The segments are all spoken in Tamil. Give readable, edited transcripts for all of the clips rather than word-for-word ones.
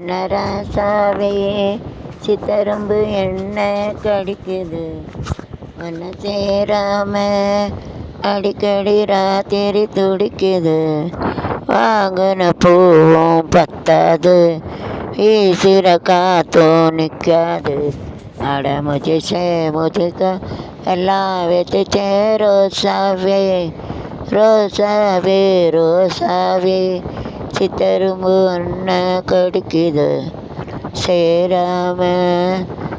நராசாவே சித்தரும்பு என்ன கடிக்குது ஒன்று சேராம அடிக்கடி ராத்திரி துடிக்குது. வாங்கின பூவும் பத்தாது, வீசுகிற காத்தும் நிற்காது. அட முஜிக்க எல்லாம் வச்சுச்சே ரோசாவே ரோசாவே ரோசாவே சித்தரும்பு ஒன்றை கடிக்குது சேராம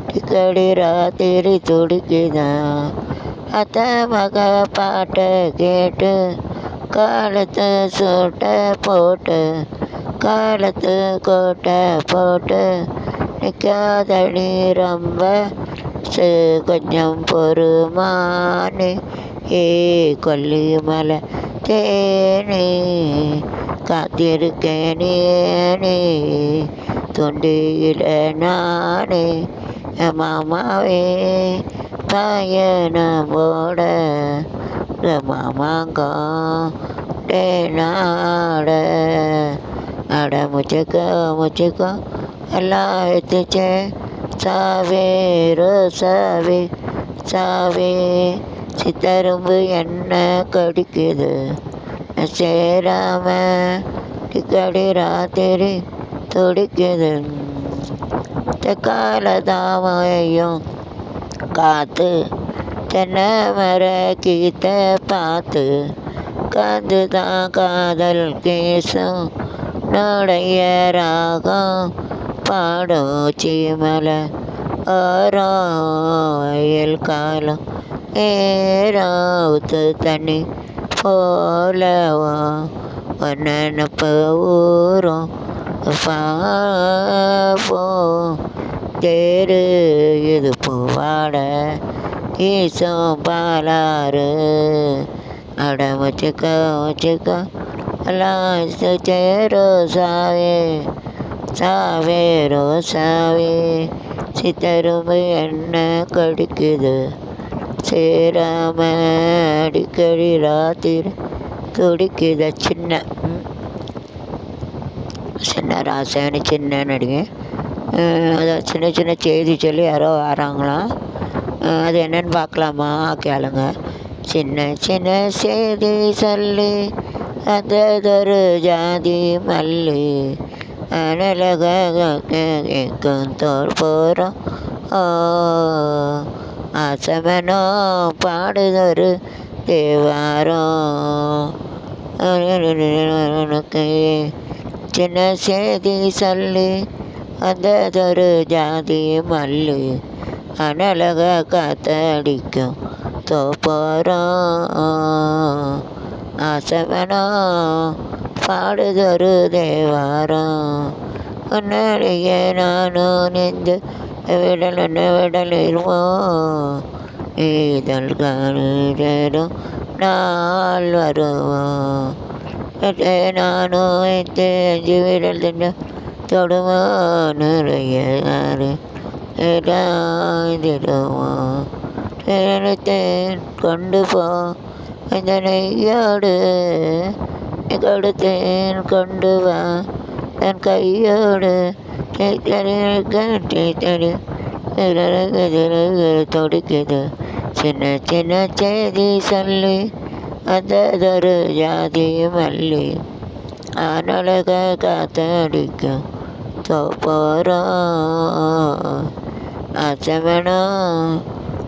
டிக்கடி ராத்திரி துடிக்குதான். அத்த மக பாட்டை கேட்டு காலத்து சூட்டை போட்டு காலத்து கோட்டை போட்டு நிற்காதடி ரொம்ப கொஞ்சம் பொறுமானே ஏ கொல்லிமலை தேனே காத்திருக்கேனே தொண்டியில நானே மாமாவே பயணமோட மாமாங்கம் நாட அட முச்சுக்கோ எல்லாம் எடுத்துச்சே சாவே ரோசாவே சாவே சித்தரும்பு என்ன கடிக்குது சேராம டிக்கடி ராத்திரி துடிக்குது. காலதாமையும் காத்து தென்னை மர கீத்த பார்த்து காந்து தான் காதல் கேசும் நோடைய ராகம் பாடும் சீமலை ஓரோயில் காலம் ஏறாவுத்து தண்ணி போலவோ ஒன்னப்பு ஊரும் பாப்போம் தேரு இது பூவாட ஈசம் பாலாறு அட முச்சுக்கோ எல்லாம் ரோசாவே சாவே ரோசாவே சித்தரும்பு என்ன கடிக்குது சேராம அடிக்கடி ராத்திரி துடிக்குது. சின்ன ராசான்னு சின்ன நடிகை. அதான் சின்ன சின்ன செய்தி சொல்லி யாரோ வராங்களாம். அது என்னன்னு பார்க்கலாமா? கேளுங்க. சின்ன சின்ன செய்தி சொல்லி அதொரு ஜாதி மல்லி அனலக கேட்கும் தோல் போகிறோம் ஆசமனோ பாடுதொரு தேவாரம் சின்ன செய்தி சொல்லி அதொரு ஜாதி மல்லி அனலக காத்தடிக்கும் தோப்போறோம் ஆசமனோ பாடுதொரு தேவாரம் உன்னைய நானும் நெஞ்சு விடலிருமோ இதழ் காணும் நாள் வருவோம் நானும் தெரிஞ்சு விடல் தின்னு தொடுமோ நிறைய இடாதிடுவோம் தேன் கொண்டு போ இந்த நெய்யோடு கொடுத்தேன் கொண்டு வா தன் கையோடு துடிக்குது. சின்ன சின்ன செய்தி சொல்லி அதொரு ஜாதி மல்லி அனலக காத்தடிக்கும் தோப்போறோம் ஆசமனோ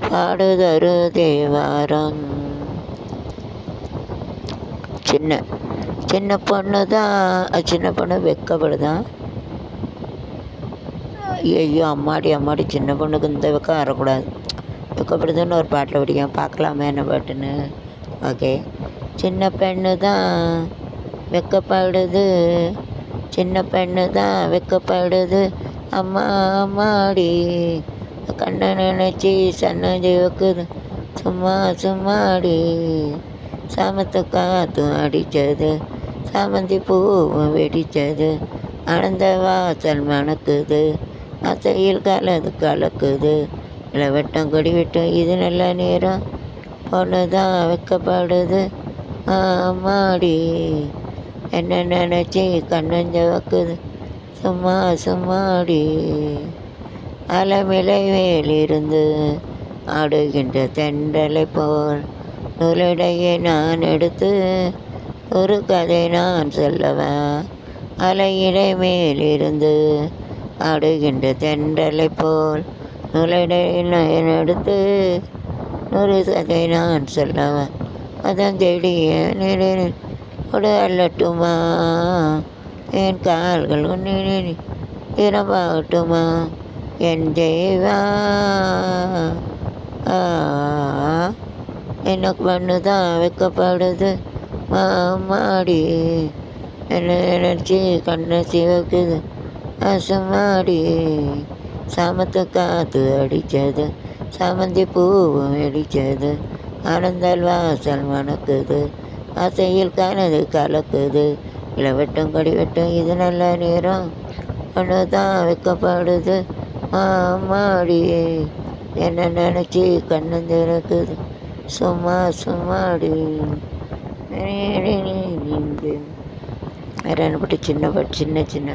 பாடுதொரு தேவாரம். சின்ன பொண்ணு தான் சின்ன பொண்ணு வெக்கப்படுதான். ஐயோ அம்மாடி சின்ன பொண்ணுக்கு இந்த வெக்கம் வரக்கூடாது. வெக்கப்படுதுன்னு ஒரு பாட்டில் பிடிக்கும். பார்க்கலாமே என்ன பாட்டுன்னு. ஓகே. சின்ன பெண்ணு தான் வெக்கப்படுது சின்ன பெண்ணு தான் வெக்கப்படுது அம்மாடி கண்ணை நினச்சி சன்னதி வைக்குது சும்மாடி சாமத்து காத்தும் அடித்தது சாமந்தி பூவும் வெடித்தது ஆனந்த வாசல் மணக்குது அசையில் கலக்குது இளவட்டம் கொடி விட்டும் இது நல்ல நேரம் பொண்ணு தான் வைக்கப்படுது ஆமாடி என்ன நினச்சி கண்ணஞ்ச வைக்குது சும்மா சும்மாடி அலமிலை மேலிருந்து ஆடுகின்ற தென்றலை போல் நூலிடையே நான் எடுத்து ஒரு கதை நான் சொல்லவா. அலையிடை மேலிருந்து ஆடுகின்ற தென்றலை போல் நூலிடையே நான் எடுத்து ஒரு கதை நான் சொல்லவா. அதன் தேடிய ஒரு அல்லட்டுமா என் கால்கள் உன்னை இரவாகட்டுமா என் தேவா. எனக்கு பண்ணுதான் வைக்கப்படுது மாடி என்ன நினச்சி கண்ணை சிவக்குது அசமாடி. சாமத்து காற்று அடித்தது சாமந்தி பூவும் அடித்தது ஆனந்தால் வாசல் மணக்குது ஆசையில் கனது கலக்குது. இளவட்டம் கடிவட்டம் இது நல்ல நேரம் ஒன்று தான் வைக்கப்படுது மாடி என்ன நினச்சி கண்ணன் திறக்குது சும்மா சும்மாடி. வேற என்ன பாட்டு? சின்ன பாட்டு, சின்ன சின்ன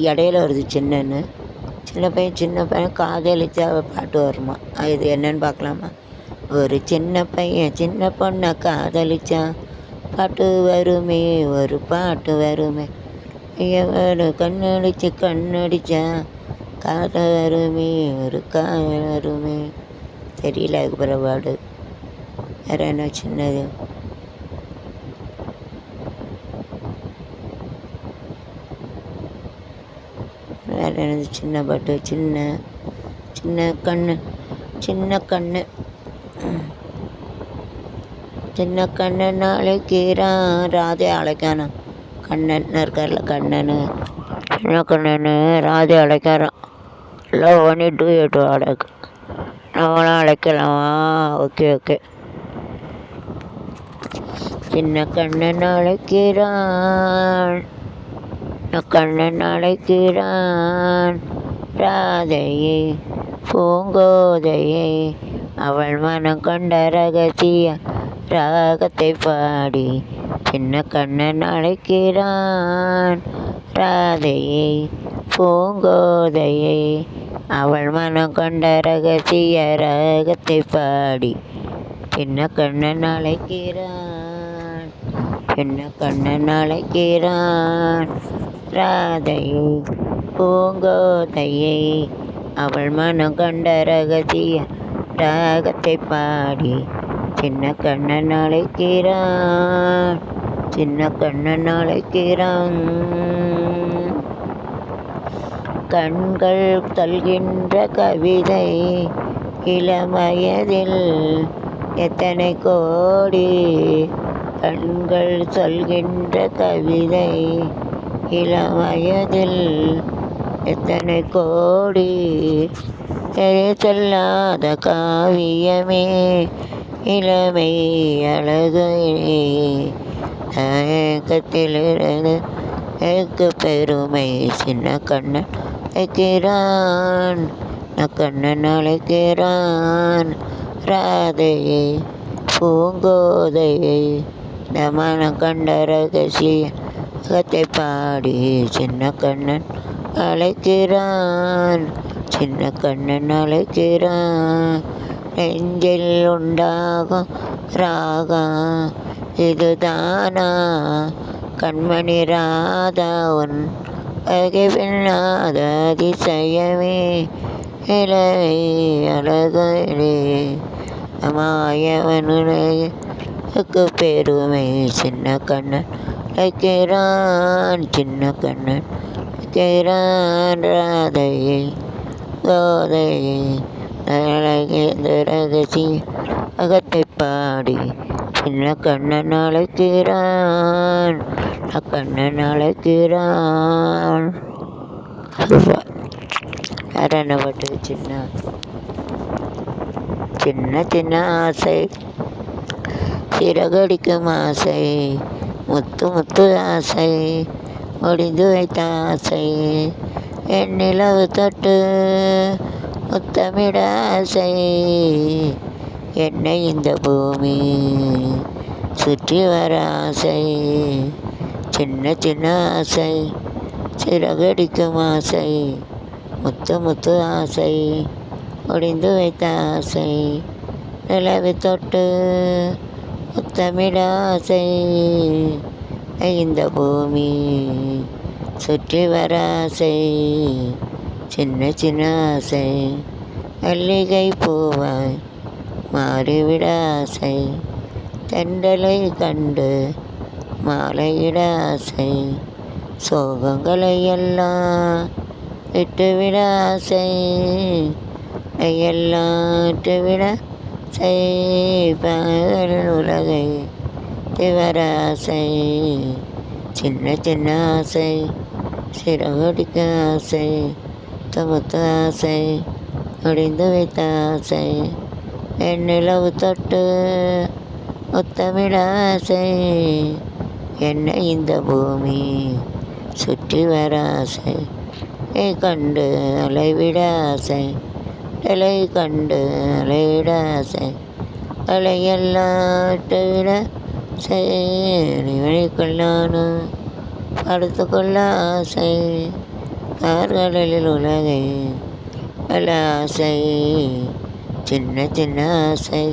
இடையில வருது சின்னன்னு. சின்ன பையன் காதலிச்சா பாட்டு வருமா? இது என்னன்னு பார்க்கலாமா? ஒரு சின்ன பையன் சின்ன பொண்ணை காதலிச்சான் பாட்டு வருமே, ஒரு பாட்டு வருமே. ஒரு கண்ணடிச்சான் காதல் வருமே, ஒரு காதல் வருமே. தெரியல அதுக்கு பிறப்பாடு. வேற என்ன சின்னது? வேற என்னது சின்ன பாட்டு? சின்ன சின்ன கண்ணு சின்ன கண்ணு சின்ன கண்ணு நாளைக்கிறான் ராதே அழைக்கானான். கண்ணன் இருக்கார்ல கண்ணனு, சின்ன கண்ணனு ராதே அழைக்காரான். லவ் பண்ணி டூயட் அழைக்க நம்மளாம் அழைக்கலாமா? Okay okay. சின்ன கண்ணன் அழைக்கிறான் கண்ணன் அழைக்கிறான் ராதையை பூங்கோதையை அவள் மனம் கொண்ட ரகசிய ராகத்தை பாடி. சின்ன கண்ணன் அழைக்கிறான் ராதையை பூங்கோதையை அவள் மனம் கொண்ட ரகசிய ராகத்தை பாடி. சின்ன கண்ணன் அழைக்கிறான் சின்ன கண்ணன் அழைக்கிறான் ராதையை பூங்கோதையை அவள் மனம் கொண்ட ரகசிய ராகத்தை பாடி. சின்ன கண்ணன் அழைக்கிறான் சின்ன கண்ணன் அழைக்கிறான். கண்கள் தல்கின்ற கவிதை இளமயதில் எத்தனை கோடி. கண்கள் சொல்கின்ற கவிதை இளமயதில் எத்தனை கோடி. சொல்லாத காவியமே இளமை அழகு தயக்கத்திலிருந்து எனக்கு பெருமை. சின்ன கண்ணன் அழைக்கிறான் கண்ணன் அழைக்கிறான் ராதையை பூங்கோதையை மனம் கண்ட ரகசிய கத்தை பாடி. சின்ன கண்ணன் அழைக்கிறான் சின்ன கண்ணன் அழைக்கிறான். நெஞ்சில் உண்டாகும் ராகம் இதுதானா கண்மணி ராதா உன் வகைவில்லாத அதிசயமே இளவை அழகே மாயவனுக்கு பெருமை. சின்ன கண்ணன் அழைக்கிறான் சின்ன கண்ணன் அழைக்கிறான் ராதையை கோதையை ரகசி அகத்தை பாடி. சின்ன கண்ணன் அழைக்கிறான் கண்ணன் அழைக்கிறான். வேற என்ன பாட்டு? சின்ன சின்ன சின்ன ஆசை சிறகடிக்கும் ஆசை முத்து முத்து ஆசை முடிந்து வைத்த ஆசை என் நிலவு தொட்டு முத்தமிட ஆசை என்னை இந்த பூமி சுற்றி வர ஆசை, சின்ன சின்ன ஆசை, சிறகடிக்கும் ஆசை, முத்து முத்து ஆசை, ஒடிந்து வைத்த ஆசை, நிலவை தொட்டு முத்தமிட ஆசை, இந்த பூமி சுற்றி வர ஆசை, சின்ன சின்ன ஆசை, மல்லிகை பூவாய் மாறிவிட ஆசை, தென்றலை கண்டு மாலையிட ஆசை, சோகங்களை எல்லாம் விட்டுவிட ஆசை, எல்லாம் விட்டுவிட பகல் உலகை திவர ஆசை, சின்ன சின்ன ஆசை, சிறகடிக்க ஆசை, தமுத்த ஆசை, ஒடிந்து வைத்த ஆசை, வெண்ணிலவு தொட்டு முத்தமிட ஆசை, என்னை இந்த பூமி சுற்றி வர ஆசை, கண்டு அலைவிட ஆசை, அலை கண்டு அலைவிட ஆசை, அலையெல்லாம் விட செய்வனைக்குள் நானும் படுத்துக்கொள்ள ஆசை, கார்கடலில் உலகை பல ஆசை, சின்ன சின்ன ஆசை,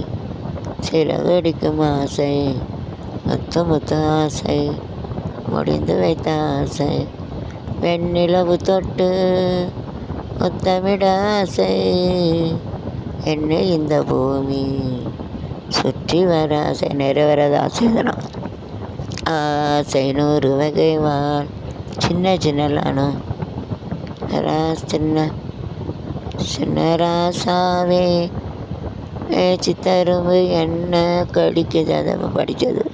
சிறகடிக்கும் ஆசை, முத்து முத்து ஆசை, முடிந்து வைத்த ஆசை, வெண்ணிலவு தொட்டு முத்தமிட ஆசை, என்னை இந்த பூமி சுற்றி வர ஆசை. நிறைவேறாத ஆசை இதெல்லாம். ஆசை 100 வகை வாழ், சின்ன சின்னலானும் சின்ன சின்ன ராசாவே, சித்தரும்பு என்ன கடிக்குது, அதை படித்தது.